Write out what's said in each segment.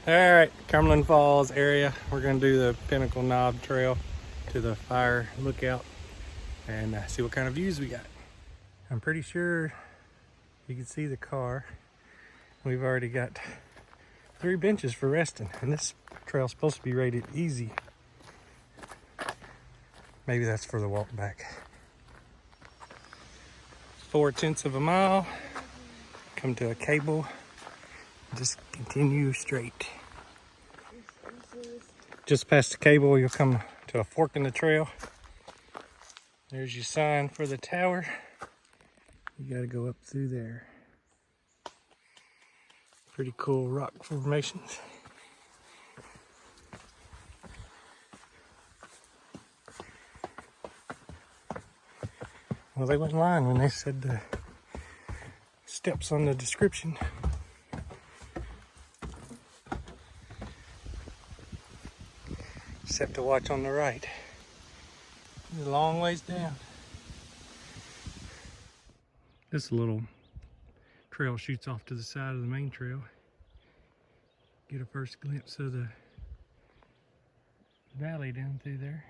All right, Cumberland Falls area. We're gonna do the Pinnacle Knob Trail to the fire lookout and see what kind of views we got. I'm pretty sure you can see the car. We've already got 3 benches for resting, and this trail's supposed to be rated easy. Maybe that's for the walk back. 4/10 of a mile. Come to a cable. Just continue straight. Just past the cable, you'll come to a fork in the trail. There's your sign for the tower. You gotta go up through there. Pretty cool rock formations. Well, they went in line when they said the steps on the description. Except to watch on the right. It's a long ways down. This little trail shoots off to the side of the main trail. Get a first glimpse of the valley down through there.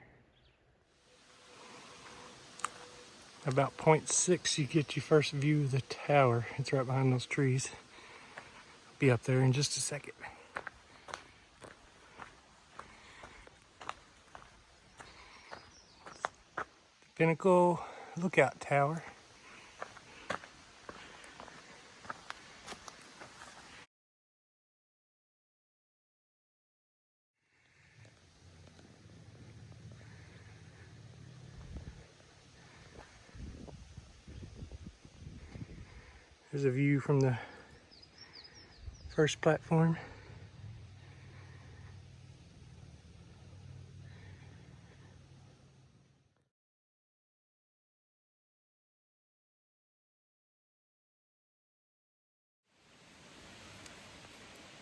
About 0.6 you get your first view of the tower. It's right behind those trees. Be up there in just a second. Pinnacle Lookout Tower. There's a view from the first platform.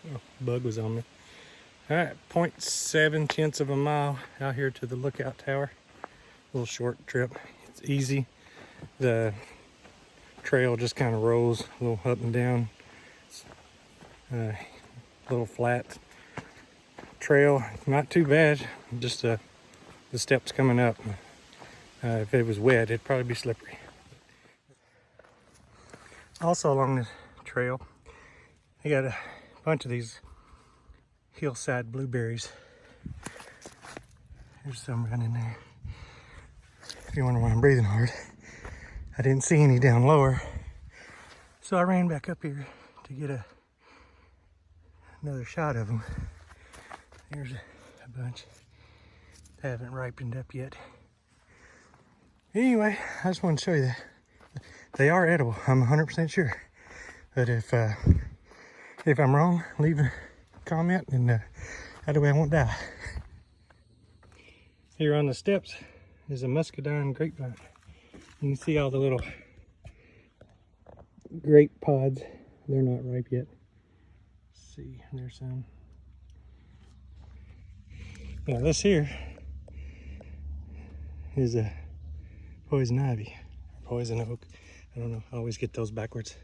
Oh, bug was on me. All right, 0.7 of a mile out here to the lookout tower. A little short trip. It's easy. The trail just kind of rolls a little up and down. It's a little flat trail, not too bad. Just the steps coming up. If it was wet, it'd probably be slippery. Also along the trail, I got a bunch of these hillside blueberries. There's some running there. If you wonder why I'm breathing hard, I didn't see any down lower, so I ran back up here to get another shot of them. There's a bunch. They haven't ripened up yet. Anyway, I just wanted to show you that they are edible. I'm 100% sure. But if I'm wrong, leave a comment, and that way I won't die. Here on the steps is a muscadine grapevine. You can see all the little grape pods. They're not ripe yet. Let's see, there's some. Now this here is a poison ivy, or poison oak. I don't know, I always get those backwards.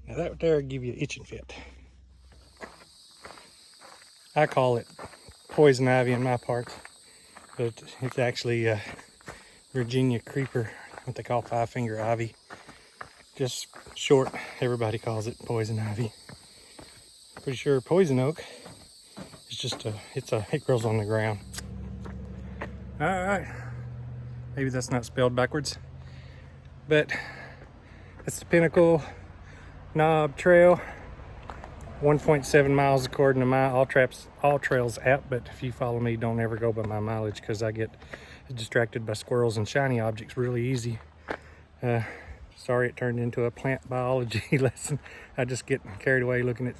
Now that there will give you an itching fit. I call it poison ivy in my parts, but it's actually Virginia creeper, what they call 5-finger ivy. Just short, everybody calls it poison ivy. Pretty sure poison oak is just it grows on the ground. All right, maybe that's not spelled backwards, but that's the Pinnacle Knob Trail. 1.7 miles according to my All Trails app, but if you follow me, don't ever go by my mileage because I get distracted by squirrels and shiny objects really easy. Sorry it turned into a plant biology lesson. I just get carried away looking at